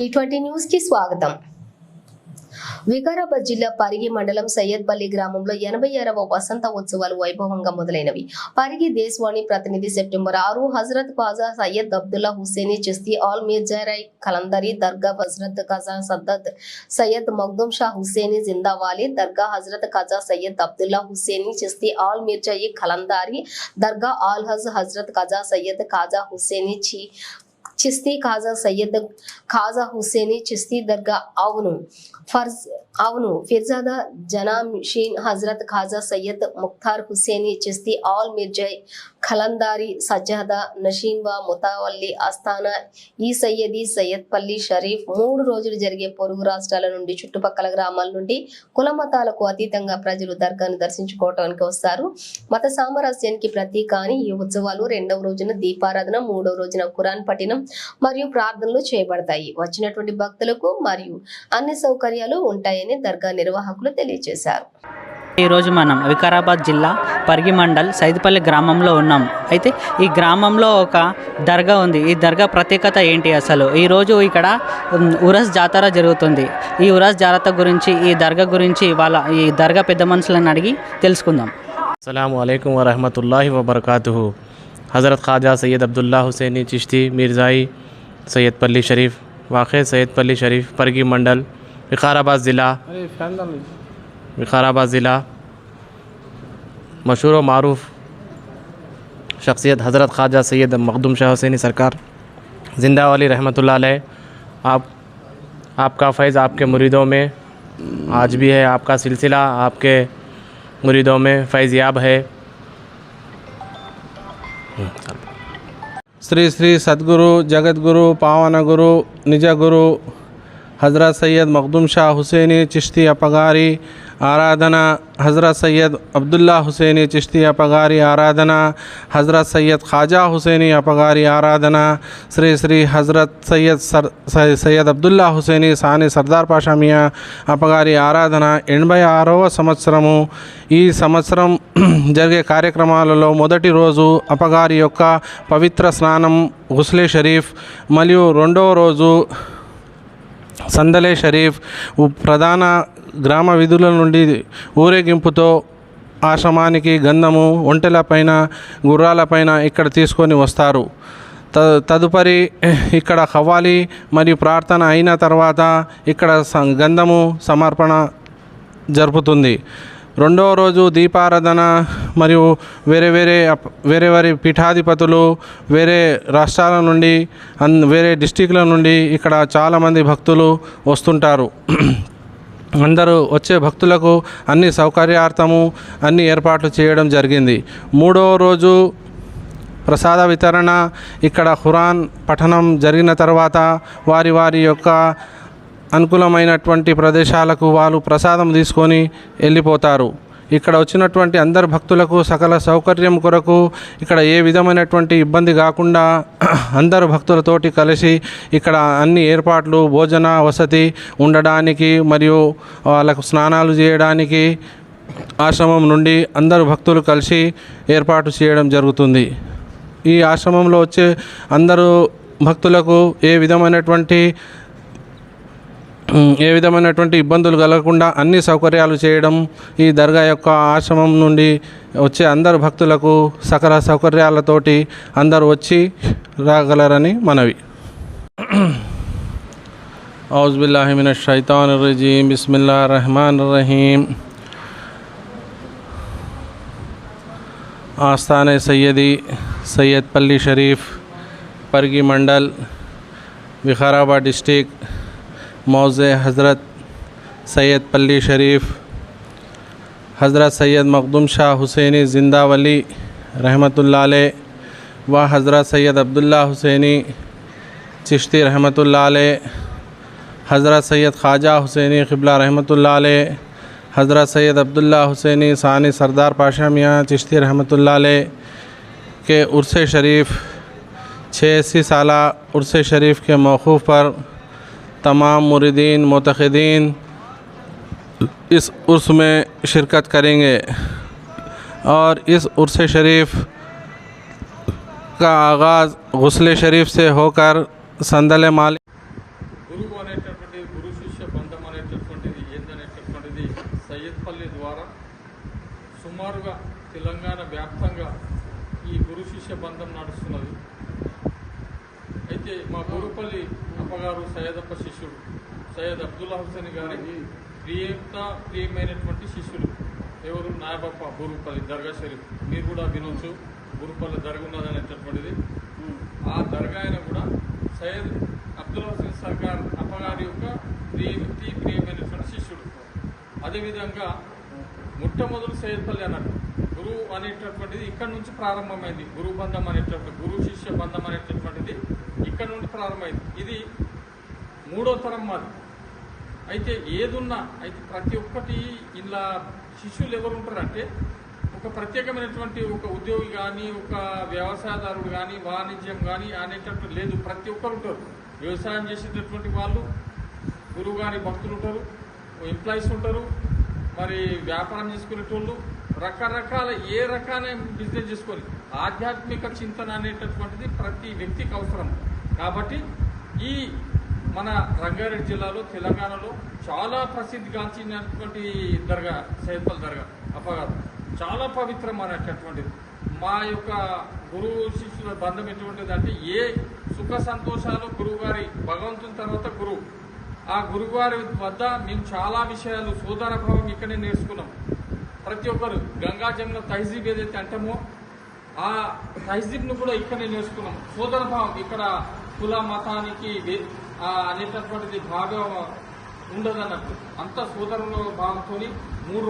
T20 news కి స్వాగతం. వికారాబాద్ జిల్లా పరిగి మండలం సయ్యద్పల్లి గ్రామంలో 86వ వసంత ఉత్సవాలు వైభవంగా మొదలైనవి. పరిగి దేశవాణి ప్రతినిధి సెప్టెంబర్ 6 హజరత్ ఖాజా సయ్యద్ అబ్దుల్లా హుస్సేనీ చిస్తి ఆల్ మీర్జారై కలందరీ దర్గా హజరత్ ఖాజా సద్దద్ సయ్యద్ మగ్దుమ్ షా హుస్సేనీ జిందావాలి దర్గా హజరత్ ఖాజా సయ్యద్ అబ్దుల్లా హుస్సేనీ చిస్తి ఆల్ మీర్జాయి కలందారీ దర్గా ఆల్ హజ్ హజరత్ ఖాజా సయ్యద్ ఖాజా హుస్సేనీ చిస్తి ఖాజా సయ్యద్ ఖాజా హుస్సేనీ చిస్తి దర్గా అవును ఫిర్జాదా జనాషీన్ హజరత్ ఖాజా సయ్యద్ ముఖ్తార్ హుస్సేనీ చిస్తి ఆల్ మిర్జాయ్ ఖలందారీ సజ్జాదా నషీన్ వా ముతావల్లి ఆస్థానా ఈ సయ్యది సయ్యద్పల్లి షరీఫ్ 3 రోజులు జరిగే పొరుగు రాష్ట్రాల నుండి చుట్టుపక్కల గ్రామాల నుండి కుల మతాలకు అతీతంగా ప్రజలు దర్గాను దర్శించుకోవడానికి వస్తారు. మత సామరస్యానికి ప్రతీక అని ఈ ఉత్సవాలు 2వ రోజున దీపారాధన, 3వ రోజున ఖురాన్ పఠనం మరియు ప్రార్థనలు చేయబడతాయి. వచ్చినటువంటి భక్తులకు మరియు అన్ని సౌకర్యాలు ఉంటాయని దర్గా నిర్వాహకులు తెలియజేశారు. ఈరోజు మనం వికారాబాద్ జిల్లా పరిగి మండల్ సైదుపల్లి గ్రామంలో ఉన్నాం. అయితే ఈ గ్రామంలో ఒక దర్గా ఉంది. ఈ దర్గా ప్రత్యేకత ఏంటి అసలు? ఈరోజు ఇక్కడ ఉరస్ జాతర జరుగుతుంది. ఈ ఉరస్ జాతర గురించి, ఈ దర్గా గురించి ఈ దర్గా పెద్ద మనుషులను అడిగి తెలుసుకుందాం. అస్సలాము అలైకుం వరహమతుల్లాహి వబరకాతుహు. హజరత్ ఖాజా సయ్యద్ అబ్దుల్లా హుస్సేనీ చిश्ती मिर्ज़ाई सैयदपल्ली शरीफ वाक़ सैयदपल्ली शरीफ परगी मंडल विकाराबाद ज़िला मशहूर व मारूफ़ शख्सियत हज़रत ख्वाजा सैयद मखदूम शाह हुसैनी सरकार ज़िंदावाली रहमतुल्लाह अलैह। आपका फ़ैज़ आपके मुरीदों में आज भी है, आपका सिलसिला आपके मुरीदों में फ़ैज़याब है। श्री श्री सद्गुरु जगतगुरु पावन गुरु निज गुरु हज़रत सैयद मखदूम शाह हुसैनी चिश्ती अपगारी आराधना, हज़रत सैयद अब्दुल्ला हुसैनी चिश्ती अपगारी आराधना, हज़रत सैयद ख्वाजा हुसैनी अपगारी आराधना, श्री श्री हज़रत सैयद अब्दुल्ला हुसैनी सानी सरदार पाशा मियाँ अपगारी आराधना 86వ సంవత్సరము. ఈ సంవత్సరం జరిగే కార్యక్రమాలలో మొదటి రోజు అపగారి యొక్క పవిత్ర స్నానం గుస్లే షరీఫ్ మరియు 2వ రోజు సందలే షరీఫ్ ప్రధాన గ్రామ విధుల నుండి ఊరేగింపుతో ఆశ్రమానికి గంధము ఒంటెలపైన గుర్రాలపైన ఇక్కడ తీసుకొని వస్తారు. తదుపరి ఇక్కడ ఖవాలి మరియు ప్రార్థన అయిన తర్వాత ఇక్కడ గంధము సమర్పణ జరుపుతుంది. 2వ రోజు దీపారాధన మరియు వేరే పీఠాధిపతులు వేరే రాష్ట్రాల నుండి వేరే డిస్టిక్ల నుండి ఇక్కడ చాలామంది భక్తులు వస్తుంటారు. అందరూ వచ్చే భక్తులకు అన్ని సౌకర్యార్థము అన్ని ఏర్పాట్లు చేయడం జరిగింది. 3వ రోజు ప్రసాద వితరణ, ఇక్కడ ఖురాన్ పఠనం జరిగిన తర్వాత వారి యొక్క అనుకూలమైనటువంటి ప్రదేశాలకు వాళ్ళు ప్రసాదం తీసుకొని వెళ్ళిపోతారు. ఇక్కడ వచ్చినటువంటి అందరు భక్తులకు సకల సౌకర్యం కొరకు ఇక్కడ ఏ విధమైనటువంటి ఇబ్బంది కాకుండా అందరు భక్తులతోటి కలిసి ఇక్కడ అన్ని ఏర్పాట్లు భోజన వసతి ఉండడానికి మరియు వాళ్ళకు స్నానాలు చేయడానికి ఆశ్రమం నుండి అందరు భక్తులు కలిసి ఏర్పాటు చేయడం జరుగుతుంది. ఈ ఆశ్రమంలో వచ్చే అందరూ భక్తులకు ఏ విధమైనటువంటి ఇబ్బందులు కలగకుండా అన్ని సౌకర్యాలు చేయడం ఈ దర్గా యొక్క ఆశ్రమం నుండి వచ్చే అందరు భక్తులకు సకల సౌకర్యాలతోటి అందరూ వచ్చి రాగలరని మనవి. ఔజు బిల్లాహి మినష్ షైతానిర్ రజీమ్ బిస్మిల్లాహిర్ రహమానిర్ రహీం. आस्थान सैयदी सैयदपल्ली शरीफ परगी मंडल विकाराबाद डिस्ट्रिक्ट मौज़े हज़रत सैयदपल्ली शरीफ हज़रत सैयद मखदूम शाह हुसैनी ज़िंदावली रहमतुल्लाह अलैह व हज़रत सैयद अब्दुल्ला हुसैनी चिश्ती रहमतुल्लाह अलैह, हज़रत सैयद ख्वाजा हुसैनी क़िबला रहमतुल्लाह अलैह, हज़रत सैयद अब्दुल्ला हुसैनी सानी सरदार पाशा मियाँ चिश्ती रहमतुल्लाह अलैह के उर्स शरीफ 86 साला उर्स शरीफ के मौक़ूफ़ पर तमाम मुरीदीन मुतक़िदीन इस उर्स में शिरकत करेंगे और इस उर्स शरीफ का आगाज़ गुस्ले शरीफ से होकर संदल मालिक గురువు అనేటటువంటిది, గురు శిష్య బంధం అనేటటువంటిది ఏందనేటటువంటిది సయ్యద్పల్లి ద్వారా సుమారుగా తెలంగాణ వ్యాప్తంగా ఈ గురు శిష్య బంధం నడుస్తున్నది. అయితే మా బూరుపల్లి అప్పగారు సయ్యదప్ప శిష్యుడు సయ్యద్ అబ్దుల్లా హుసేన్ గారి ప్రియమైనటువంటి శిష్యులు ఎవరు? నాయబప్ప బూరుపల్లి దర్గా షరీఫ్. మీరు కూడా వినొచ్చు, బూరుపల్లి దర్గా ఉన్నది అనేటటువంటిది. ఆ దర్గా ఆయన కూడా సయ్యద్ అబ్దుల్లా హుసేన్ సర్కార్ అప్పగారి యొక్క ప్రియమైనటువంటి శిష్యుడు. అదేవిధంగా మొట్టమొదటి సయ్యద్పల్లి అన్నట్టు గురువు అనేటటువంటిది ఇక్కడ నుంచి ప్రారంభమైంది. గురు బంధం అనేటటువంటి, గురు శిష్య బంధం అనేటటువంటిది ఇక్కడ నుండి ప్రారంభమైంది. ఇది 3వ తరం మాది. అయితే ఏదున్నా అయితే ప్రతి ఒక్కటి ఇలా శిష్యులు ఎవరు ఉంటారంటే ఒక ప్రత్యేకమైనటువంటి ఒక ఉద్యోగి కానీ, ఒక వ్యవసాయదారుడు కానీ, వాణిజ్యం కానీ అనేటట్టు లేదు. ప్రతి ఒక్కరు ఉంటారు. వ్యవసాయం చేసేటటువంటి వాళ్ళు, గురువు గారి భక్తులు ఉంటారు, ఎంప్లాయీస్ ఉంటారు, మరి వ్యాపారం చేసుకునేటోళ్ళు, రకరకాల ఏ రకాల బిజినెస్ చేసుకొని ఆధ్యాత్మిక చింతన అనేటటువంటిది ప్రతి వ్యక్తికి అవసరం. కాబట్టి ఈ మన రంగారెడ్డి జిల్లాలో, తెలంగాణలో చాలా ప్రసిద్ధిగాంచినటువంటి దర్గా సయ్యద్పల్లి దర్గా అప్పగారు చాలా పవిత్రమైనటువంటిది. మా యొక్క గురువు శిష్యుల బంధం ఎటువంటిది అంటే ఏ సుఖ సంతోషాలు గురువుగారి, భగవంతుని తర్వాత గురువు, ఆ గురువుగారి వద్ద మేము చాలా విషయాలు సోదర భావం ఇక్కడే నేర్చుకున్నాం. ప్రతి ఒక్కరు గంగా జమున తహజీబ్ ఏదైతే అంటామో ఆ తహజీబ్ను కూడా ఇక్కడనే నేర్చుకున్నాం. సోదర భావం, ఇక్కడ కుల మతానికి అనేటటువంటిది భాగం ఉండదన్నట్టు అంత సోదరుల భావంతో 3